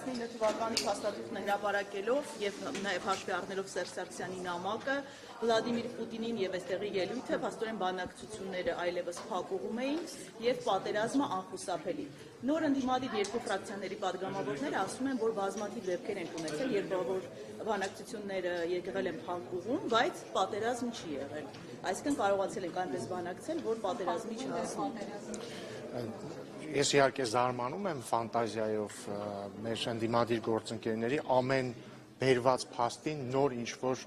թվականի փաստաթուղթն հրապարակելով եւ նաեւ հաշվի առնելով Սերժ Սարգսյանի նամակը, Վլադիմիր Պուտինին եւ այստեղի ելույթը փաստորեն բանակցությունները այլևս փակուղում էին եւ պատերազմը անխուսափելի։ Նոր ընդդիմադիր երկու ֆրակցիաների падգամավորները ասում են, որ բազմաթիվ դեպքեր են ունեցել, երբ որ բանակցությունները եղել են փակուղում, բայց պատերազմ չի եղել։ Այսինքն կարողացել են այնպես բանակցել, որ պատերազմի չհասնի։ Ես իհարկե զարմանում եմ ֆանտազիայով մեր ընդդիմադիր գործընկերների ամեն բերված փաստին նոր ինչ-որ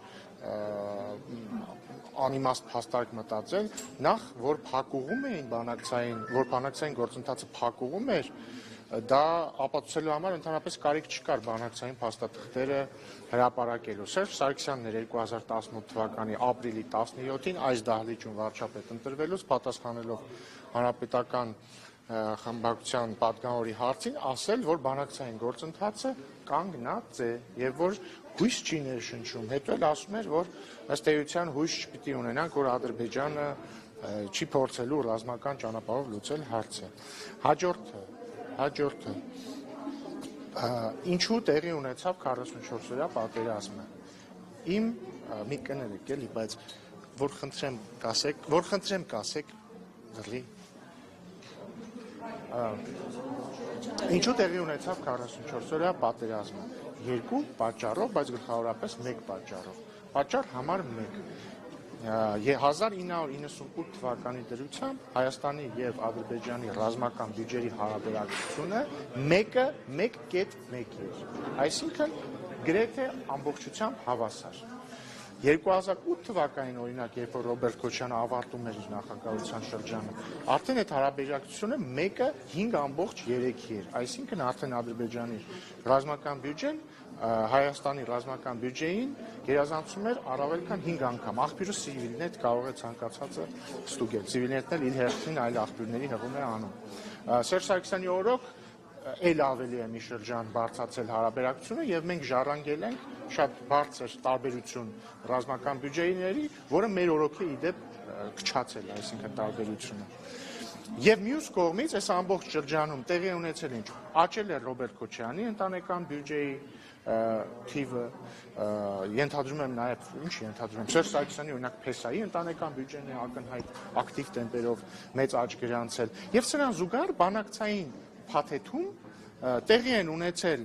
անիմաստ փաստարկ մտածել, նախ որ փակուղում էին բանակցային գործընթացը փակուղում էր, դա ապացուցելու համար ընդհանրապես կարիք չկար բանակցային փաստաթղթերը հրապարակելու։ Սերժ Սարգսյանն էր 2018 թվականի ապրիլի 17-ին այս դահլիճում վարչապետ ընտրվելուց պատասխանելով հանրապետական խմբակցության պատգամավորի հարցին ասել, որ բանակցային գործընթացը կանգնած է եւ որ հույս չի ներշնչում։ Հետո էլ ասում էր, որ ըստ էության հույս չպիտի ունենանք, որ Ադրբեջանը չի փորձելու ռազմական ճանապարհով լուծել հարցը։ Հաջորդը ինչու տեղի ունեցավ 44-օրյա պատերազմը։ Իմ մի կներեք էլի, բայց որ խնդրեմ կասեք դրի Ինչու տեղի ունեցավ 44-օրյա պատերազմը։ Երկու պատճառով, բայց գլխավորապես մեկ պատճառով։ Պատճառ համար 1։ 1998 թվականի դրությամբ Հայաստանի եւ Ադրբեջանի ռազմական բյուջեի հարաբերակցությունը 1.1 էր։ Այսինքն գրեթե ամբողջությամբ հավասար։ 2008 թվականին օրինակ, երբ որ Ռոբերտ Քոչյանը ավարտում էր իր նախագահության շրջանը, արդեն այդ հարաբերակցությունը 1.5 էր, այսինքն արդեն Ադրբեջանի ռազմական բյուջեն Հայաստանի ռազմական բյուջեին գերազանցում էր առավել քան 5 անգամ։ Աղբյուրը Civilnet կարող է ցանկացածը ստուգել։ Civilnet-ն էլ իր հերթին այլ աղբյուրների հղում է անում։ Սերժ Սարգսյանի օրոք էլ ավելի է մի շրջան բարձրացել հարաբերակցությունը եւ մենք ժառանգել ենք շատ բարձր տարբերություն ռազմական բյուջեների, որը մեր օրոքի իդեպ քչացել է, այսինքն տարբերությունը։ Եվ մյուս կողմից այս ամբողջ շրջանում տեղի ունեցել ինչ աճել է Ռոբերտ Քոչյանի ընտանեկան բյուջեի թիվը, ենթադրում եմ նաև Սերժ Սարգսյանի օրինակ Փեսայի ընտանեկան բյուջեն է ակնհայտ ակտիվ տեմպերով մեծ աճ գրանցել եւ սրան զուգահեռ բանակցային փաթեթում տեղի են ունեցել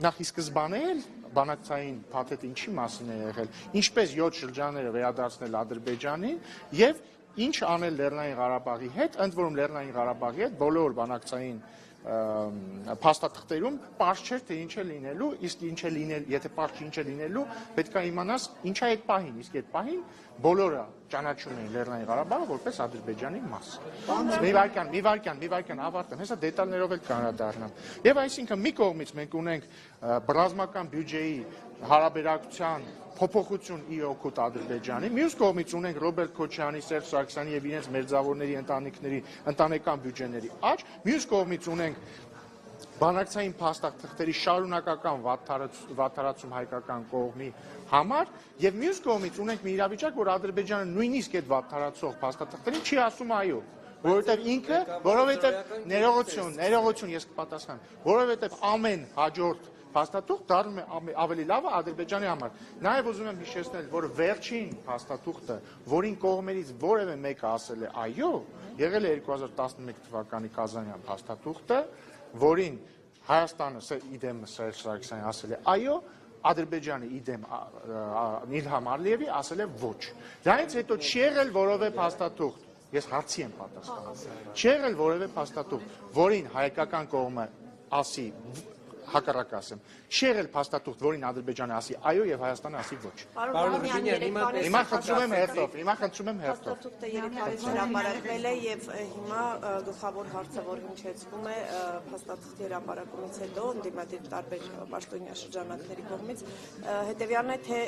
նախ ի սկզբանե էլ բանակցային փաթեթը ինչի մասին է եղել, ինչպես 7 շրջանները վերադարձնել Ադրբեջանին եւ ինչ անել Լեռնային Ղարաբաղի հետ, ընդ որում Լեռնային Ղարաբաղի հետ բոլոր բանակցային փաստաթղթերում պարզ չէր թե ինչ է լինելու, իսկ ինչ է լինել, եթե պարզ ինչ է լինելու, պետք է իմանաս ինչ է այդ պահին, իսկ այդ պահին բոլորը ճանաչում էին Լեռնային Ղարաբաղը որպես Ադրբեջանի մաս։ Մի վայրկյան ավարտեմ, հեսա դետալներով էլ կանդրադառնամ։ Եվ այսինքն մի կողմից մենք ունենք ռազմական բյուջեի հարաբերակցության փոփոխություն ի օգուտ Ադրբեջանի, մյուս կողմից ունենք Ռոբերտ Քոչյանի, Սերժ Սարգսյանի եւ իրենց մերձավորների ընտանիքների ընտանեկան բյուջեների աճ, մյուս կողմից ունենք բանակցային փաստաթղթերի շարունակական վատթարացում հայկական կողմի համար եւ մյուս կողմից ունենք մի իրավիճակ, որ Ադրբեջանը նույնիսկ այդ վատթարացող փաստաթղթերին չի ասում այո, որովհետեւ ինքը, ներողություն ես կպատասխանեմ, որովհետեւ ամեն հաջորդ փաստաթուղթ դառնում է ավելի լավը Ադրբեջանի համար։ Նաև ուզում եմ հիշեցնել, որ վերջին փաստաթուղթը, որին կողմերից որևէ մեկը ասել է այո, եղել է 2011 թվականի Կազանյան փաստաթուղթը, որին Հայաստանը իդեմ Սերժ Սարգսյանը ասել է այո, Ադրբեջանը իդեմ Իլհամ Ալիևի ասել է ոչ։ Դրանից հետո չի եղել որևէ փաստաթուղթ, ես հարցի եմ պատասխանում, չի եղել որևէ փաստաթուղթ, որին հայկական կողմը ասի հակառակ ասեմ, չի եղել փաստաթուղթ, որին Ադրբեջանը ասի այո եւ Հայաստանը ասի ոչ։ Հիմա խնդրում եմ հերթով։ Փաստաթուղթը երեքարից հրապարակվել է եւ հիմա գլխավոր հարցը, որ հնչեցվում է փաստաթղթի հրապարակումից հետո ընդդիմադիր տարբեր պաշտոնյա շրջանակների կողմից, հետեւյալն է, թե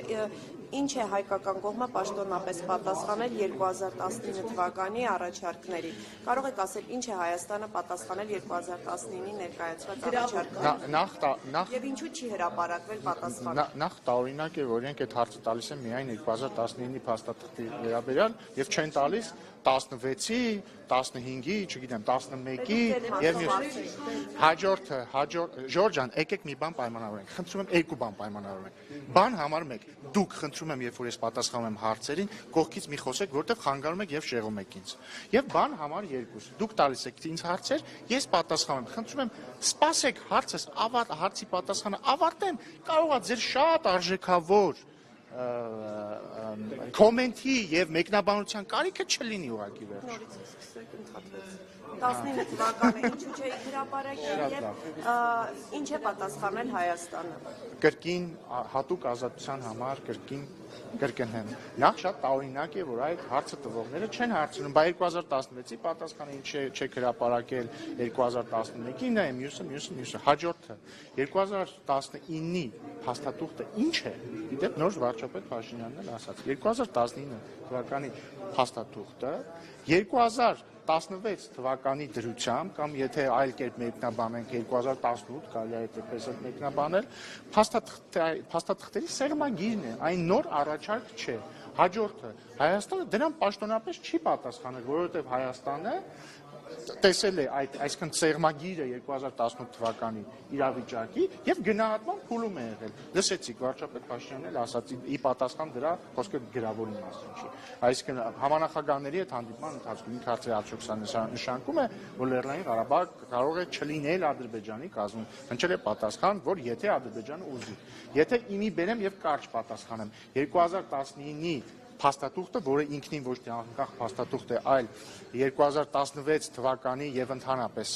ինչ է հայկական կողմը պաշտոնապես պատասխանել 2019 թվականի առաջարկներին։ Կարող եք ասել, ինչ է Հայաստանը պատասխանել 2019-ի ներկայացված առաջարկներին։ Եվ ինչու չի հրապարակվել պատասխանը։ Նախ տարօրինակ է, որ իրենք այդ հարցը տալիս են միայն 2019-ի փաստաթղթի վերաբերյալ եւ չեն տալիս 16-ի, 15-ի, չգիտեմ, 11-ի եւ հաջորդը, Ժորժ ջան, եկեք մի բան պայմանավորենք։ Խնդրում եմ երկու բան պայմանավորենք։ Բան համար 1, դուք խնդրում եմ, երբ որ ես պատասխանում եմ հարցերին, կողքից մի խոսեք, որտեղ խանգարում եք եւ շեղում եք ինձ։ Եվ բան համար 2, դուք տալիս եք ինձ հարցեր, ես պատասխանում եմ։ Խնդրում եմ, սպասեք հարցս հարցի պատասխանը ավարտեմ, կարողա ձեր շատ արժեքավոր կոմենտի եւ մեկնաբանության կարիքը չլինի ուղղակի վերջ։ Նորից սկսեք ընդհատվեց 19 թվականը ինչու չէի հրապարակել եւ ինչ է պատասխանել Հայաստանը։ Կրկին հատուկ ազատության համար կրկնեմ։ Նախ շատ տարօրինակ է, որ այդ հարցը տվողները չեն հարցնում, բա 2016-ի պատասխանը ինչ չեք հրապարակել 2011-ին, նայեմ մյուսը հաջորդը 2019-ի փաստաթուղթը ինչ է։ Իդեպ նոր վարչապետ Փաշինյանն էլ ասաց 2019 թվականի փաստաթուղթը 2016 թվականի դրությամբ կամ եթե այլ կերպ մեկնաբանենք 2018 կարելի է այդպես մեկնաբանել փաստաթղթերի սեղմագիրն է, այն նոր առաջարկ չէ։ Հաջորդը Հայաստանը դրան պաշտոնապես չի պատասխանել, որովհետև Հայաստանը տեսել է այսքան սեղմագիրը 2018 թվականի իրավիճակի եւ գնահատման փուլում է եղել։ Լսեցիք վարչապետ Փաշինյանն էլ ասաց ի պատասխան դրա խոսքը գրավորի մասին չի։ Այսինքն համանախագահների հետ հանդիպման ընթացքում ինքը հարցի արդյոք նշանակում է, որ Լեռնային Ղարաբաղը կարող է չլինել Ադրբեջանի կազմում։ Հնչել է պատասխան, որ եթե Ադրբեջանը ուզի։ Եթե իմի բերեմ եւ կարճ պատասխանեմ 2019-ի փաստաթուղթը, որը ինքնին ոչ թե անկախ փաստաթուղթ է, այլ 2016 թվականի եւ ընդհանրապես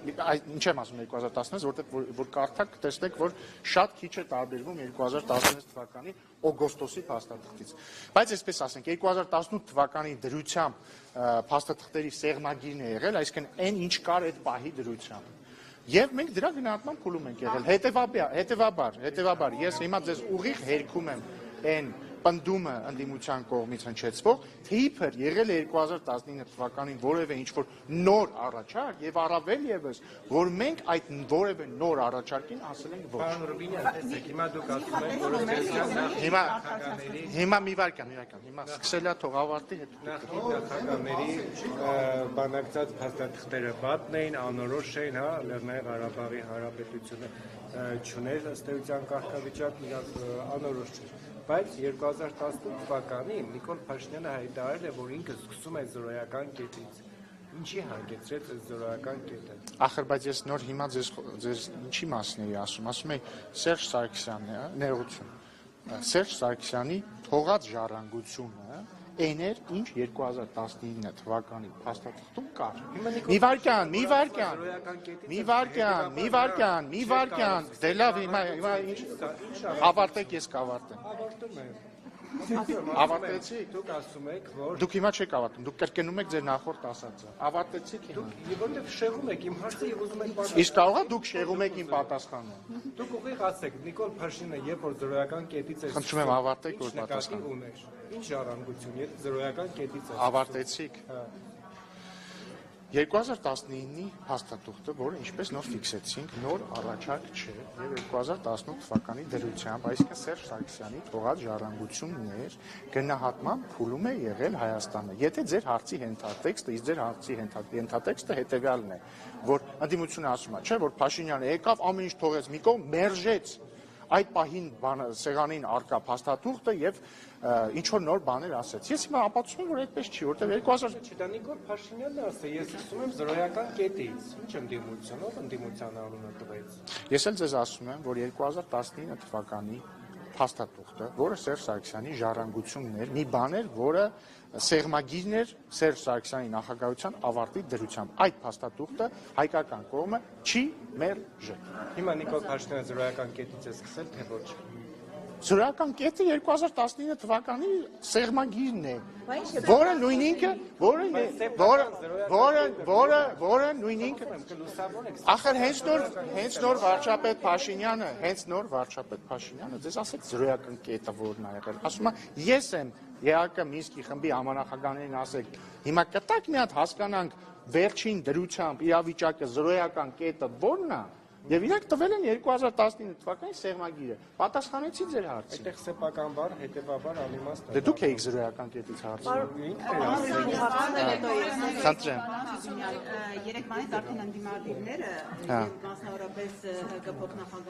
ինչ եմ ասում 2016, որտեղ որ կարդաք տեսնեք, որ շատ քիչ է տարբերվում 2016 թվականի օգոստոսի փաստաթղթից։ Բայց այսպես ասենք 2018 թվականի դրությամբ փաստաթղթերի սեղմագիրն է եղել, այսինքն այն ինչ կար այդ պահի դրությամբ։ Եվ մենք դրա գնահատման փուլում ենք եղել։ Հետևաբար ես հիմա ձեզ ուղիղ հերքում եմ այն պնդումը ընդդիմության կողմից հնչեցվող, թե իբր եղել է 2019 թվականին որևէ ինչ-որ նոր առաջարկ եւ առավել եւս, որ մենք այդ որևէ նոր առաջարկին ասել ենք ոչ։ Պարոն Ռուբինյան, տեսեք, հիմա դուք ասում եք, որ Հիմա մի վարքան, հիմա սկսելա թող ավարտի հետ։ նախկին նախագահների բանակցած փաստաթղթերը վատն էին, անորոշ էին, հա, Լեռնային Ղարաբաղի Հանրապետությունը չուներ ըստ էության կարգավիճակ, իրանք անորոշ չէր։ Բայց 2018 թվականին Նիկոլ Փաշինյանը հայտարարել է, որ ինքը սկսում է զրոյական կետից։ Ինչի հանգեցրեց այս զրոյական կետը։ Ախր, բայց ես նոր հիմա ձեզ ինչի մասին էի ասում էի Սերժ Սարգսյանն է, ներողություն։ Սերժ Սարգսյանի թողած ժառանգությունը այն էր, ինչ 2019 թվականի փաստաթղթում կար։ Մի վարքան, դե լավ, հիմա ինչ ավարտեք, ես կավարտեմ։ Ավարտում եմ։ Ավարտեցիք։ Դուք ասում եք, որ Դուք հիմա չեք ավարտում, դուք կրկնում եք ձեր նախորդ ասածը։ Ավարտեցիք հիմա։ որտեղ շեղում եք իմ հարցը եւ ուզում եք Իսկ կարող է դուք շեղում եք իմ պատասխանը։ Դուք ուղիղ ասեք, Նիկոլ Փաշինյանը երբ որ զրոյական կետից է Խնդրում եմ ավարտեք, որ պատասխանը։ ուներ։ Ինչ ժառանգություն, եթե զրոյական կետից է։ Ավարտեցիք։ 2019-ի փաստաթուղթը, որը ինչպես նոր ֆիքսեցինք, նոր առաջարկ չէ եւ 2018 թվականի դրությամբ, այսինքն Սերժ Սարգսյանի թողած ժառանգություններ գնահատման փուլում է եղել Հայաստանը։ Եթե ձեր հարցի հենթատեքստը, իսկ ձեր հարցի հենթատեքստը հետեւյալն է, որ ընդդիմությունը ասում է, չէ, որ Փաշինյանը եկավ, ամեն ինչ թողեց մի կողմ, մերժեց այդ պահին սեղանին արկա փաստաթուղթը եւ ինչ որ նոր բաներ ասեց։ Ես հիմա ապացուցում եմ, որ այդպես չի, որտեղ 2000 Դա Նիկոլ Փաշինյանն ասել, ես ասում եմ զրոյական կետից։ Ինչ ընդդիմությունով ընդդիմության անունը տվեց։ Ես էլ ձեզ ասում եմ, որ 2019 թվականի փաստաթուղթը, որը Սերժ Սարգսյանի ժառանգությունն էր, մի բան էր, որը սեղմագիրն էր Սերժ Սարգսյանի նախագահության ավարտի դրությամբ։ Այդ փաստաթուղթը հայկական կողմը չի մերժել։ Հիմա Նիկոլ Փաշինյանը զրոյական կետից է սկսել, թե ոչ։ Զրոյական կետը 2019 թվականի սեղմագիրն է, որը նույնինք ախր հենց նոր վարչապետ Փաշինյանը ձեզ ասեք զրոյական կետը որն է եղել, ասում է ես եմ ԵԱԿ Մինսկի խմբի համանախագահներին ասեք հիմա կտակ մի հատ հասկանանք վերջին դրությամբ իրավիճակը զրոյական կետը որն է Եվ իրանք տվել են 2019 թվականի սեղմագիրը։ Պատասխանեցի ձեր հարցին։ Այդտեղ սեփական բառ, հետեւաբար անիմաստ է։ Դե դուք եք զրոյական կետից հարցնում։ Խնդրեմ։ Երեք բանից արդեն ընդդիմադիրները, մասնավորապես ՀԿ փոխնախագահ